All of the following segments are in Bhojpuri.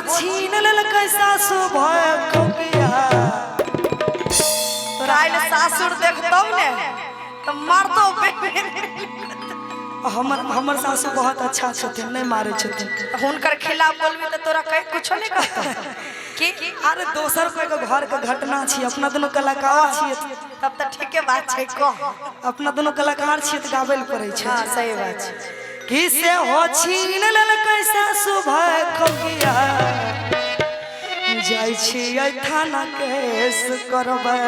छीन ललकै सासु भय खोकिया काल सासुर देखतौ ने तो मारतो हमर सासु बहुत अच्छा छथिन, नहीं मारे छथिन। हुनकर खिलाफ बोलबी तो तोरा कहीं कुछ नहीं कहता कि अरे दोसर कोई के घर के घटना छी, अपना दोनों कलाकार छियै तब तो ठीक है बात है कह अपना दोनों कलाकार छियै त गाबै ल पड़ै छै। हां सही बात है कि से हो छीन ललकै सासु भय खोकिया जाइ छियै थाना केस करबै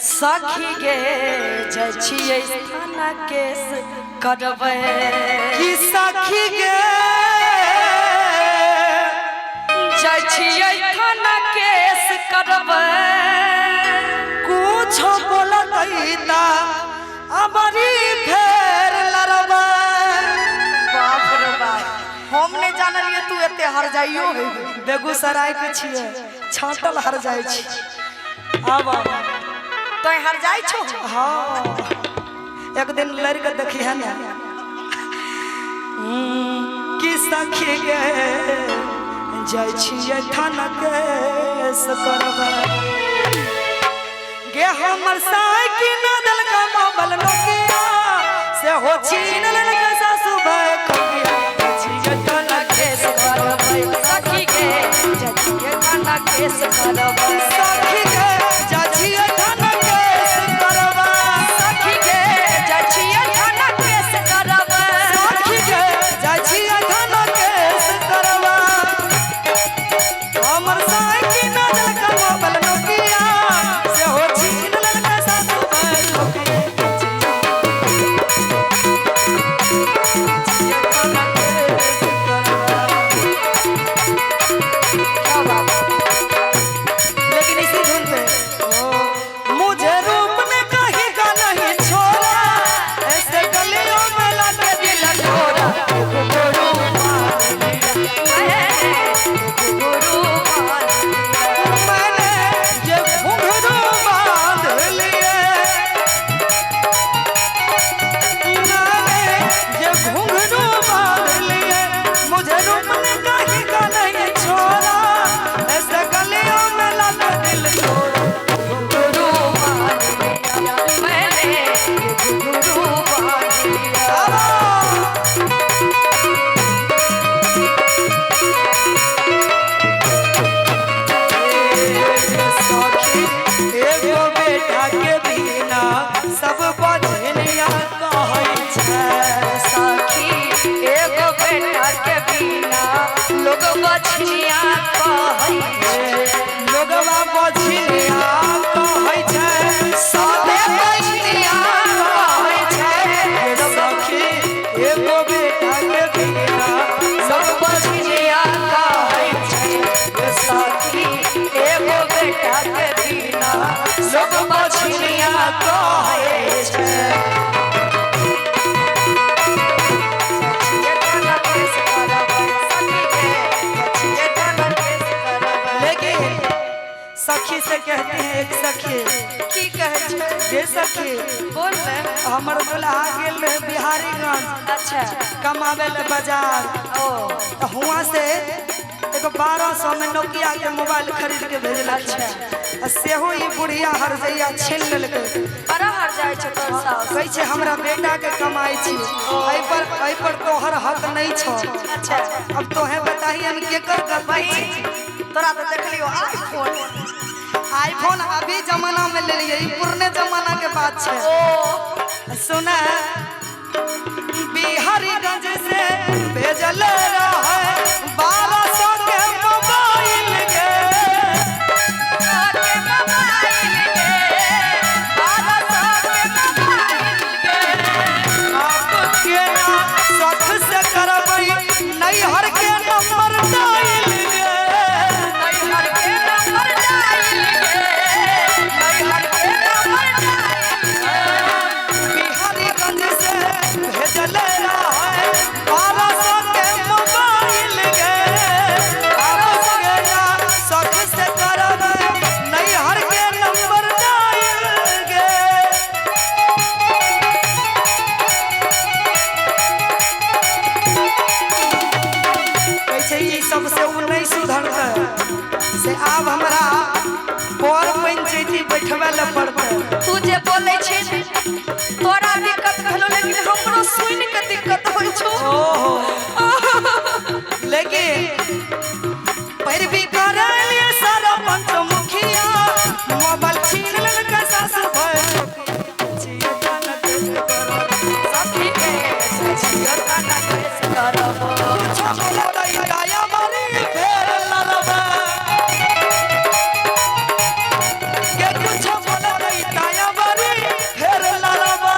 सखी गे जाइ छियै थाना केस करबै कि सखी गे जाइ छियै थाना केस करबै कुछ बोलतै ता अबरी फेर लड़बै। बाप रे बाप हम नहीं जानलिए तू एते हर जाइयो है। बेगूसराय के छियै, छाटल हर जाइ छी। आब तो हर जाय छो हाँ एक दिन लड़ के देखी है ना कि सखी गे जाइ छियै थाना केस करबै गे हमर साइकिल न देलका मोबाइल नोकिया से हो छीन ललकै सासु भय खोकिया छियै थाना केस करबै सखी गे जाइ छियै थाना केस करबै सखी गे जाइ छियै थाना केस करबै सखी गे जाइ छियै थाना केस करबै सखी गे जाइ छियै थाना केस करबै हमर साइकिल न देलका मोबाइल नोकिया से हो छीन ललकै सासु भय खोकिया छियै थाना केस करबै। क्या बात लेकिन इसी धुन पे मुझे रूप ने कहीं का नहीं छोड़ा ऐसे गलियों में लगे दिल छोड़ा गुरु मैंने ये घुंघरू बांध लिए मैंने ये घुंघरू बांध लिए मुझे रूप ने कहीं का नहीं छोड़ा ऐसे गलियों में लगे दिल छोड़ा गुरु मैंने गुरु एगो बेटा के बिना सब बजनिया कहै छै सखी एगो बेटा के बिना लोग बछनिया कहै छै लोगवा बजनिया कहै छै सबे बछनिया कहै छै सखी एगो बेटा के बिना सब बछनिया कहै छै सखी एगो बेटा के बिना लोग बछनिया कहै छै लेकिन सखी से कहते हैं एक सखी की कहै छै जे सखी बोल ले हमर दुल्हा गेल रहे बिहारीगंज अच्छा कमावे ले बाजार ओ तो हुआ से एक 1200 में नोकिया के मोबाइल खरीद के भेजल अच्छा सेहो ई बुढ़िया हरजैया छीन लेलकै बड़ा हर जाय छै तोर सास कहै छै हमरा बेटा के कमाई छी एहि पर तोहर हक नहीं छो। अच्छा अब तोहे बताही हम केकर गलती छी। तोरा तो देख लियो आईफोन अभी जमाना में ले लिए, ई पुराने जमाना के बात छै। ओ सुना बिहारीगंज से भेजल रहे 1200 के मोबाइल गे के मोबाइल के 1200 के मोबाइल के आप के ना सख से करबै नैहर के नंबर डायल गे नैहर के नंबर डायल के नैहर के नंबर बिहारीगंज से भेजल रहे 1200 के मोबाइल अब हमरा पर पंचायती बैठवे ला पड़ते। तू जे बोले छी तोरा दिक्कत भेलो लेकिन हमरो सुन के दिक्कत होई छो। लेकिन पैरवी करे लिए सारा पंचमुखिया मोबाइल छीन लेलक सास भाई जिया गाना कैसे करो सखी के जिया गाना कैसे करबो छोला दई गाया मारी फेर ललबा के कुछ बोला दई गाया मारी फेर ललबा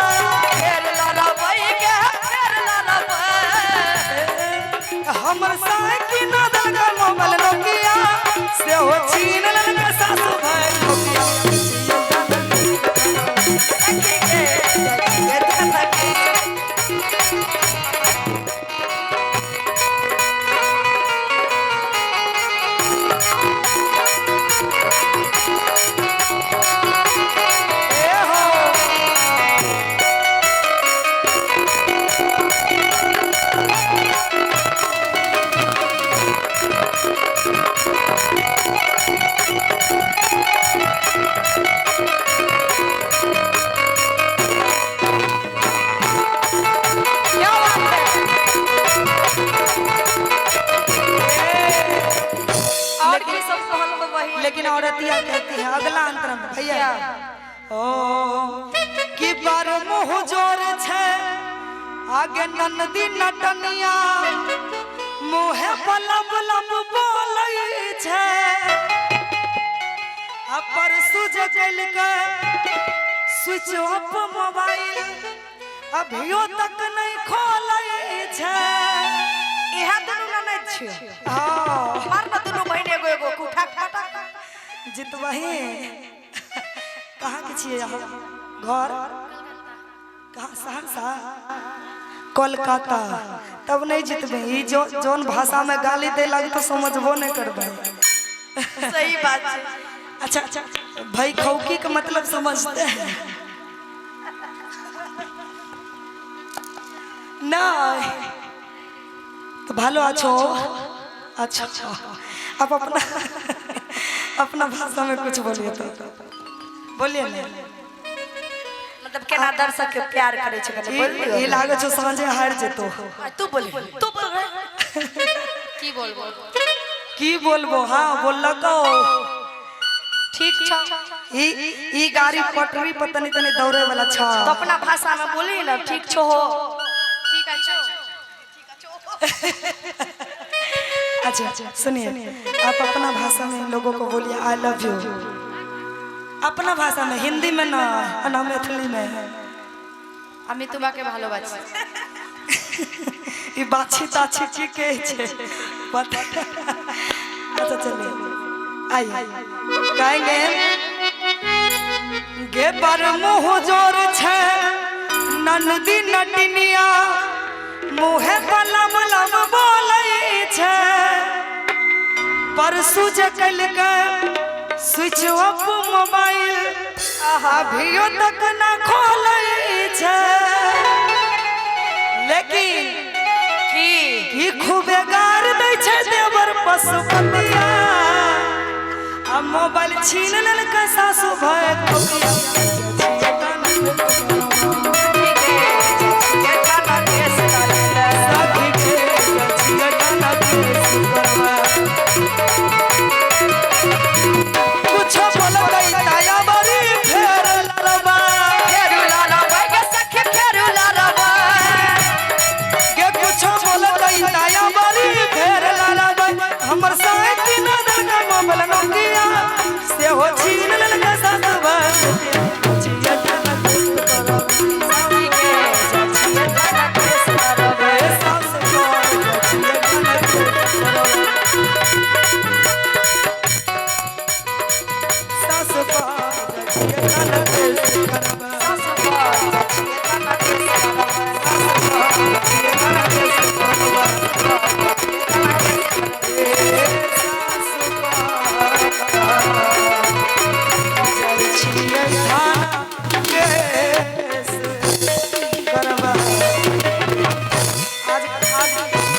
के हमर साकी ना दलगा मोबाइल नोकिया से हो छीन लेलक सास भाई नोकिया सखी के जिया गाना ए हो क्या बात है। और की सब कहल को वही लेकिन औरतिया कहती है अगला अंतर में भैया ओ कि बार मुँह जोर छे आगे ननदी नटनिया मुँहे पलब लब बोलै छे अपर सुज गल के स्विच ऑफ मोबाइल अभियो तक नहीं खोलै छे। इहा दुनु न छियो हाँ मार न दुनु बहिन एगो एगो कुठा खटा जितवही कहाँ के छिए यहाँ घर कहाँ सहरसा कोलकाता तब नहीं जितबे ई जोन भाषा में गाली दे लग तो समझबो नहीं करबे। सही बात है। अच्छा अच्छा भाई खौकी का मतलब समझते हैं नहीं तो भालो अच्छो अच्छा आप अपना अपना भाषा में कुछ बोलिए तो बोलिए ना मतलब केना दर्शक के प्यार करे छै कने बोल दियो ई लागे छो समझे हार जेतो। तू बोल की बोलबो हाँ बोलको ठीक छ ई गाड़ी पटरी पर तनी तनी दौड़े वाला छ तो अपना भाषा में बोली ना ठीक छो हो ठीक अच्छो अच्छा अच्छा सुनिए आप अपना भाषा में लोगों को बोलिए आई लव यू अपना भाषा में हिंदी में ना मैथिली में আমি তোমাকে ভালোবাসি ये बाछी ताछी की के छे पता अच्छा चलिए आइए गाएंगे गे पर मुँह जोर छे ननदी नटनिया मुँहे पलम लम बोलै छे परसू जे कल के स्विच ऑफ मोबाइल अभियो तक ना खोलै छे। लेकिन की खूबे गार दै छे देवर पशुपतिया आ मोबाइल छीन लेलकै सासु भाई